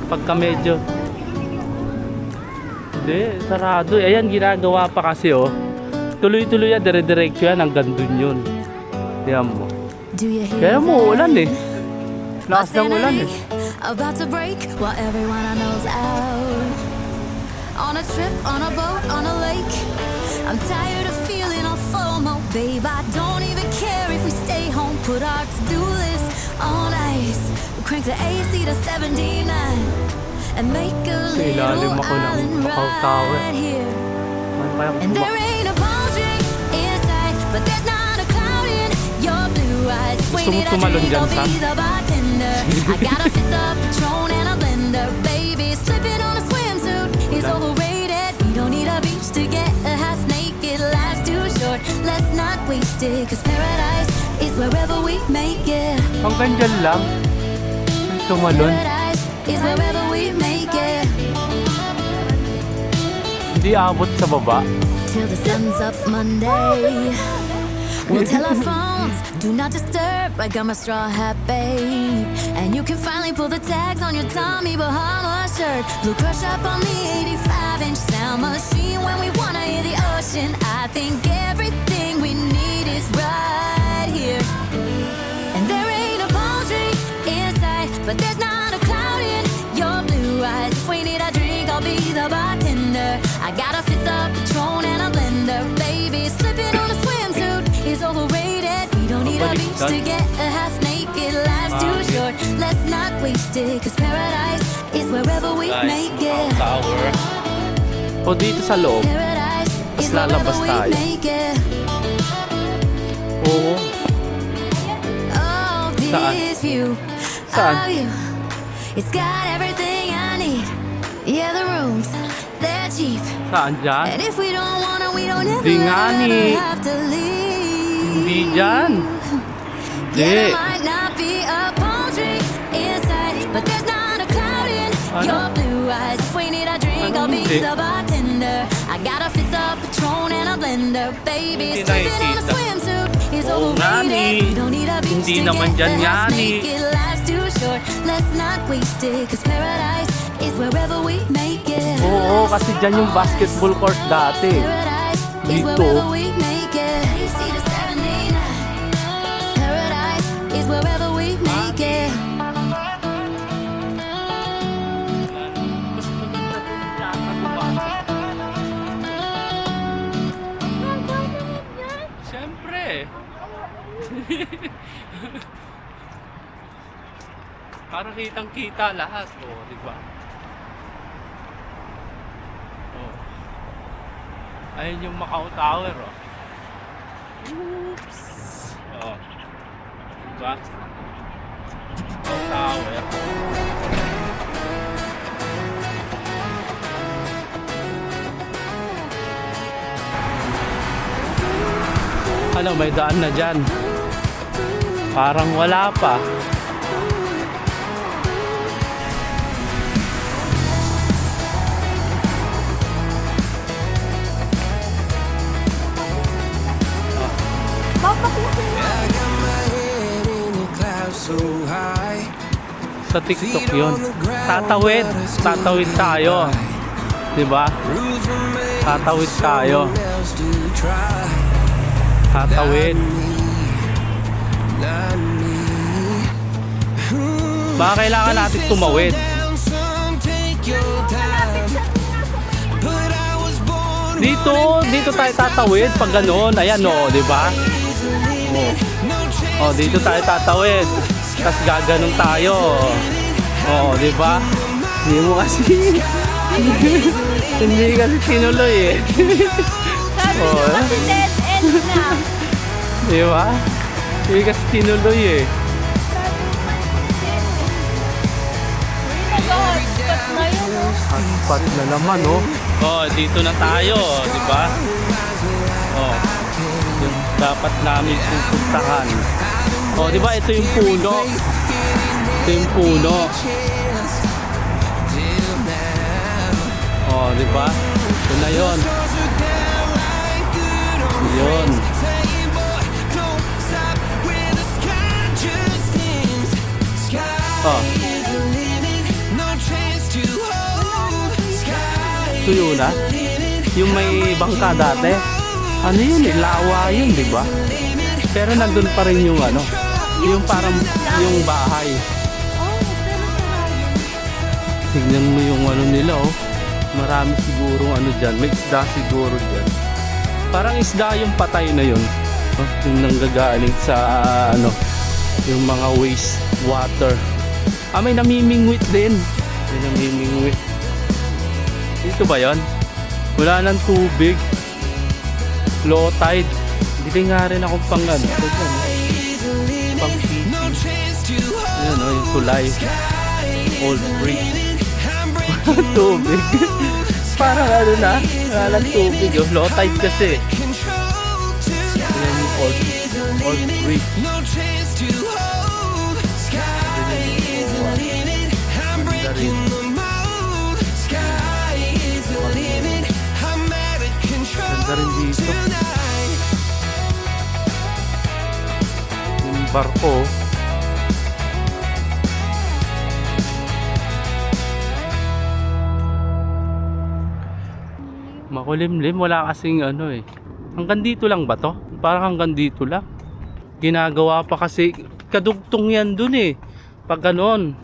Pagka medyo hindi, sarado. Ayan, ginagawa pa kasi oh. Tuloy-tuloy yan, dire-diretso yan, hanggang dun yun. Diyan mo. Kaya mo ulan eh. Lakas ng ulan eh. About to break while everyone I know's out. On a trip, on a boat, on a lake. I'm tired of feeling all FOMO. Babe, I don't even care if we stay home. Put our to-do list on ice. We'll crank the AC to 79 and make a little island right here. And there ain't a palm tree in sight, but there's not a cloud in your blue eyes. Wait, I drink, I'll be the bartender. I got a fifth of Patron and a blender. Baby, slipping on a swimsuit is overrated. We don't need a beach to get a half naked. Life's too short, let's not waste it. Cause paradise is wherever we make it. Hanggang dyan lang. Tumalon. Paradise is wherever we make it. Hindi abot sa baba. Till the sun's up Monday. We'll tell our phones, do not disturb. I got my straw hat, babe. And you can finally pull the tags on your Tommy Bahama shirt. Blue crush up on the 85-inch sound machine. When we wanna hear the ocean, I think everything we need is right here. And there ain't a palm tree in sight, but there's not a cloud in your blue eyes. If we need a drink, I'll be the bartender. I got a fifth of Patron and a blender. Baby, slipping on a swimsuit is overrated. We don't need a beach to get a half naked. Life's too short, let's not waste it. Cause paradise is wherever we make it. Tower. O dito sa loob. Paradise is lalabas wherever we tayo. make it. Oo. Oh, this view Saan? of you, it's got everything I need. Yeah, the rooms, they're cheap. Saan dyan? And if we don't wanna, we don't ever, Hindi nga ni. ever have to leave. Hindi dyan. Yeah, there Hindi. might not be a palm tree inside, but there's not a cloud in Ano? your blue eyes. If we need a drink, I'll be Hindi? the bartender. I got a fifth of Patron and a blender. Baby, Hindi slipping on a nakikita. swimsuit is Oo nga, overrated. ni. We don't need a beach Hindi to naman get dyan the half yan, ni. naked. Life's too short, let's not waste it. Cause paradise is wherever we make it. Oo, kasi dyan yung basketball court dati. Paradise is Dito. wherever we make it. AC to 79. Paradise is wherever we make it. Siyempre. Para kitang-kita lahat, oh, di ba? Oh. Ayun yung Macau Tower, oh. Oops. Oh. Diba? Macau Tower. Ano, may daan na dyan. Parang wala pa. Sa TikTok yun. Tatawid. Tatawid tayo. Diba? Tatawid tayo. Tatawid. Baka kailangan natin tumawid. Dito tayo tatawid pag gano'n. Ayan o, di ba? Oh, dito tayo tatawid. Tapos gaganon tayo. Oh, di ba? Hindi mo kasi hindi kasi tinuloy eh. Sabi niyo kasi dead end na. Di ba? Hindi kasi tinuloy eh. Mag-hotspot na yun. Hotspot na naman oh. Oh, dito na tayo, di ba? Oh. Yung dapat namin pupuntahan. Oh, di ba ito yung puno? Ito yung puno. Oh, di ba? Ito na 'yon. 'Yon. Oh. tuyo na. Yung may bangka dati. Ano yun eh, lawa yun, di ba? Pero nandun pa rin yung ano, yung parang yung bahay. Tignan mo yung ano nila oh. Marami siguro ano dyan. May isda siguro dyan. Parang isda yung patay na yun. Oh, yung nanggagaling sa ano, yung mga waste water. May namimingwit din. May namimingwit. Dito ba yun? Wala nang tubig. Low tide. Bili nga rin ako pang ano. Pang fishing. Ayan o, yung tulay. Old Creek. Tubig. Parang ano na. Wala nang tubig. Low tide kasi. Ayan yung Old Creek. Ganda rin dito. Yung barko. Makulimlim. Wala kasing ano eh. Hanggang dito lang ba to? Parang hanggang dito lang. Ginagawa pa kasi kadugtong yan dun eh. Pag ganon,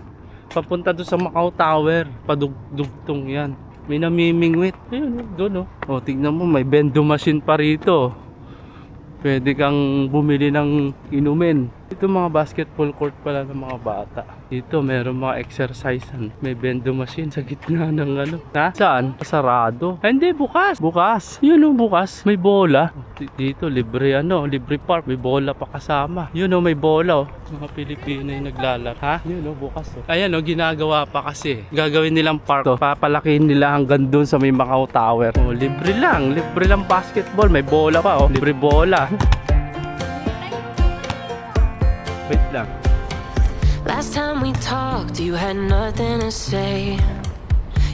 papunta doon sa Macau Tower, padugtong yan. May namimingwit. Ayun, doon oh. O, tignan mo, may bendo machine pa rito. Pwede kang bumili ng inumin. Ito mga basketball court pala ng mga bata. Dito meron mga exercise. May bendo machine sa gitna ng ano. Ha? Saan? Sarado. Ay, hindi, bukas. Bukas. Yun oh, bukas. May bola. Dito, libre ano, libre park. May bola pa kasama. Yun oh, may bola oh. Mga Pilipino yung naglalaro. Ha? Yun oh, bukas oh. Ayan oh, ginagawa pa kasi. Gagawin nilang park oh. Papalakihin nila hanggang dun sa may Macau Tower. Oh, libre lang. Libre lang basketball. May bola pa oh. Libre bola. Wait lang. Last time we talked, you had nothing to say.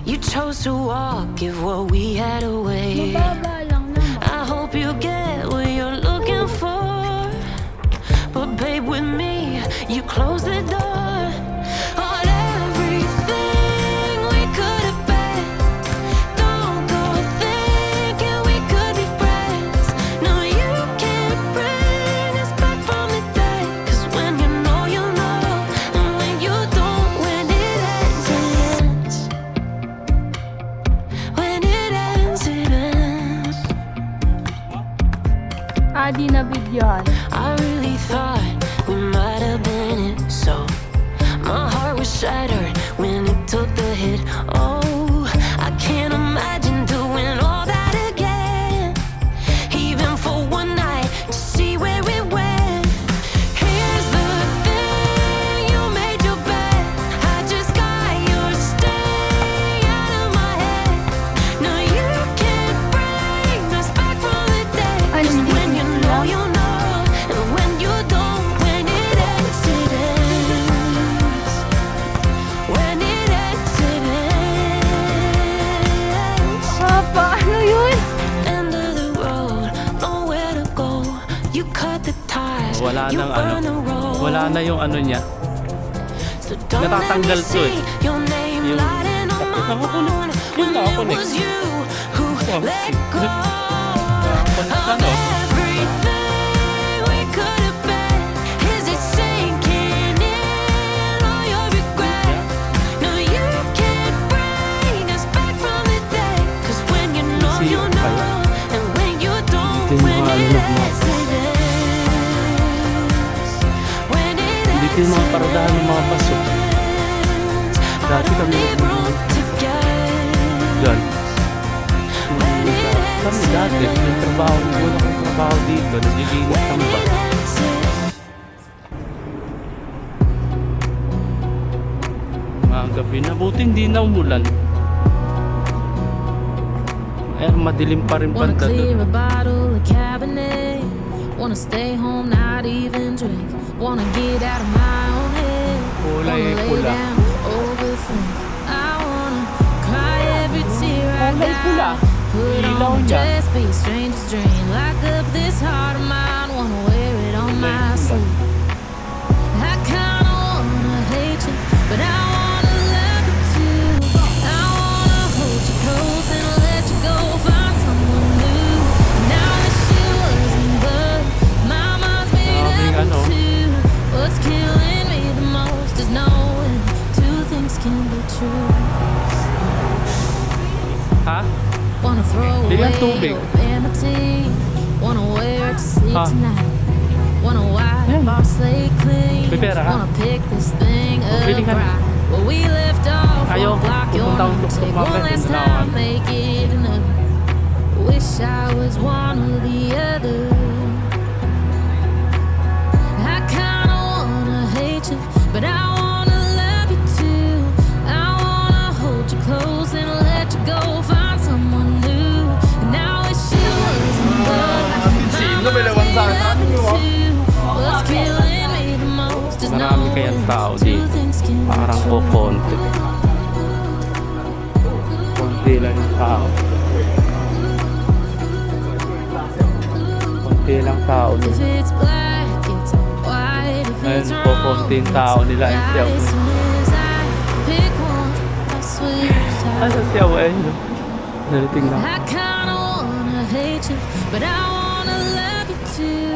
You chose to walk, give what we had away. Mababa lang naman. I hope you get what you're looking for. But babe, with me, you close the door on everything we could have been. Don't go thinking we could be friends. No, you can't bring us back from the dead. 'Cause when you know, you know. And when you don't, when it ends, it ends. When it ends, it ends. Di na videohan. I really thought we might have been it. So my heart was shattered when it took the hit. Oh, I can't imagine doing all that again, even for one night to see where it went. Here's the thing, you made your bed. I just got your stay out of my head. No, you can't bring us back from the dead. 'Cause when you know, you know. And when you don't, when it ends, it ends. When it ends, it ends. Paano yun? End of the road, nowhere to go. You cut the ties, Wala you nang burn ano. the road. Wala na yung ano niya. So don't let me Natatanggal to see eh. your name Yung- lighting on my phone. Yun na ako When it was you who let go of Ano? everything we could have been. Is it sinking in all your regret? No, you can't bring us back from the dead. 'Cause when you know, you know. And when you don't, Hindi when mo it alam na ends, it ends. When it Hindi ko yung mga paradahan ng mga baso. ends. Dati kami Leave room to guess. Diyan. Kami dati, yung trabaho, muna kong trabaho dito, naglilinis ng ba. Mga gabi na, buti hindi na umulan. Eh, madilim pa rin Wanna banda clear doon. a bottle of Cabernet. Wanna stay home, not even drink. Wanna get out of my own head. Kulay Wanna lay pula. down, overthink. I wanna cry every tear I Kulay pula. got. Put Ilaw on a niya. dress, be a stranger's dream. Lock up this heart of mine. Wanna wear it on my sleeve. I kinda wanna hate you, but I wanna love you too. I wanna hold you close and true. Ha? Wanna throw Bigyan away tubig. your vanity. Wanna wear it to sleep Ah. tonight. Wanna wipe Yan. our slate clean. May pera ka? Wanna pick this thing up Bili ka na. right. Where we left off, Ayaw. wanna block your Pupunta akong number. tuktok Take mamaya, one last tinulawan. time, make it another. Wish I was one or the other. I kinda wanna hate you, but I wanna love you too. I wanna hold you close and let you go, find someone new. And I wish you wasn't, but my mind's made up in two. What's killing me the most is Marami kayang tao knowing two dito. things can be Parang true. kukonti. Konti lang yung tao. Konti lang tao If dito. it's black, it's white. If Ayun, it's kukonti yung tao nila. Ayun siya. as soon as I pick one, I switch Ano sides. siya? Ayun. Nalitingnan. I kinda wanna hate you, but I wanna love you too.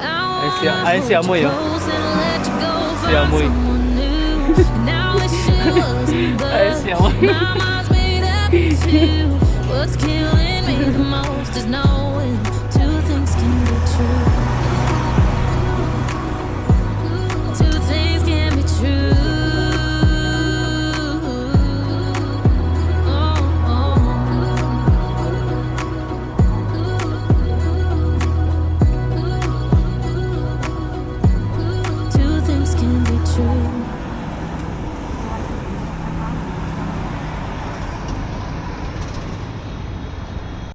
I Ay, siya wanna amoy, hold oh. you close and let you go, Siya find amoy. someone new. And I wish it wasn't, Ay, siya amoy. but my mind's made up in two. What's killing